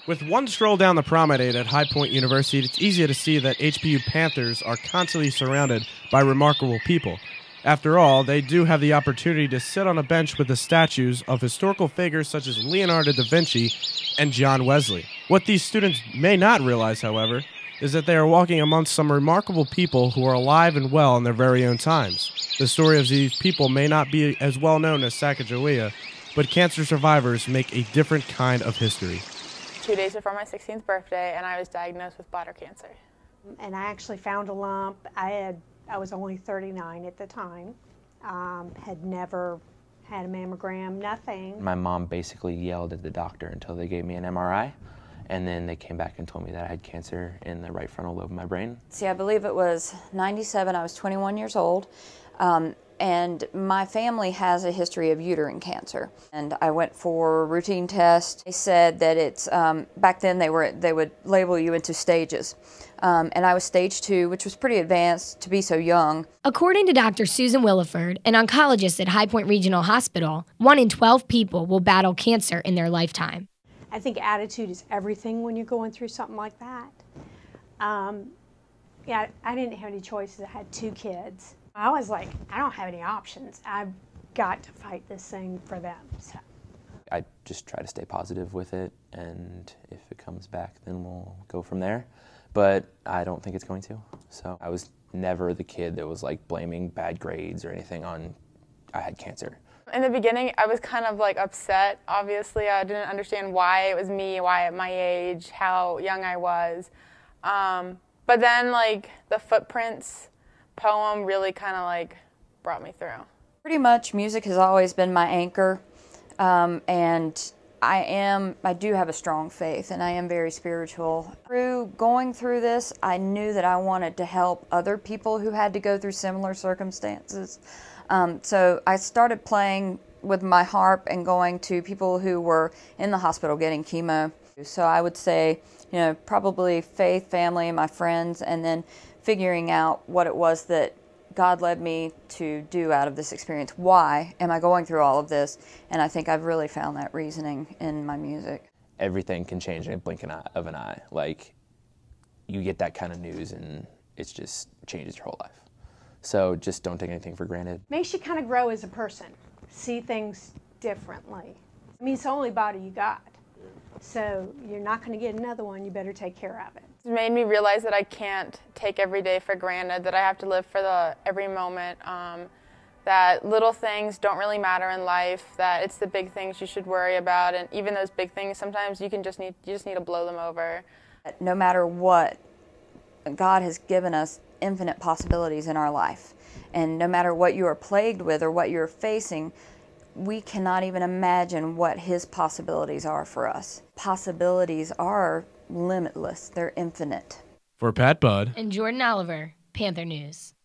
With one stroll down the promenade at High Point University, it's easy to see that HPU Panthers are constantly surrounded by remarkable people. After all, they do have the opportunity to sit on a bench with the statues of historical figures such as Leonardo da Vinci and John Wesley. What these students may not realize, however, is that they are walking amongst some remarkable people who are alive and well in their very own times. The story of these people may not be as well known as Sacagawea, but cancer survivors make a different kind of history. 2 days before my 16th birthday, and I was diagnosed with bladder cancer. And I actually found a lump. I was only 39 at the time, had never had a mammogram, nothing. My mom basically yelled at the doctor until they gave me an MRI, and then they came back and told me that I had cancer in the right frontal lobe of my brain. See, I believe it was 97, I was 21 years old, and my family has a history of uterine cancer. And I went for a routine test. They said that it's, back then they would label you into stages. And I was stage 2, which was pretty advanced to be so young. According to Dr. Susan Williford, an oncologist at High Point Regional Hospital, 1 in 12 people will battle cancer in their lifetime. I think attitude is everything when you're going through something like that. Yeah, I didn't have any choices. I had 2 kids. I was like, I don't have any options. I've got to fight this thing for them. So I just try to stay positive with it, and if it comes back, then we'll go from there. But I don't think it's going to. So I was never the kid that was like blaming bad grades or anything on I had cancer. In the beginning, I was kind of like upset. Obviously, I didn't understand why it was me, why at my age, how young I was. But then like the Footprints poem really kind of like brought me through. Pretty much music has always been my anchor, and I do have a strong faith, and I am very spiritual. Through going through this, I knew that I wanted to help other people who had to go through similar circumstances. So I started playing with my harp and going to people who were in the hospital getting chemo. So I would say, you know, probably faith, family, my friends, and then figuring out what it was that God led me to do out of this experience. Why am I going through all of this? And I think I've really found that reasoning in my music. Everything can change in a blink of an eye. Like, you get that kind of news and it just changes your whole life. So just don't take anything for granted. makes you kind of grow as a person, see things differently. I mean, it's the only body you got. So you're not going to get another one, you better take care of it. It made me realize that I can't take every day for granted, that I have to live for every moment, that little things don't really matter in life, that it's the big things you should worry about, and even those big things, sometimes you just need to blow them over. No matter what, God has given us infinite possibilities in our life. And no matter what you are plagued with or what you're facing, we cannot even imagine what His possibilities are for us. Possibilities are limitless. They're infinite. For Pat Budd And Jordan Oliver, Panther News.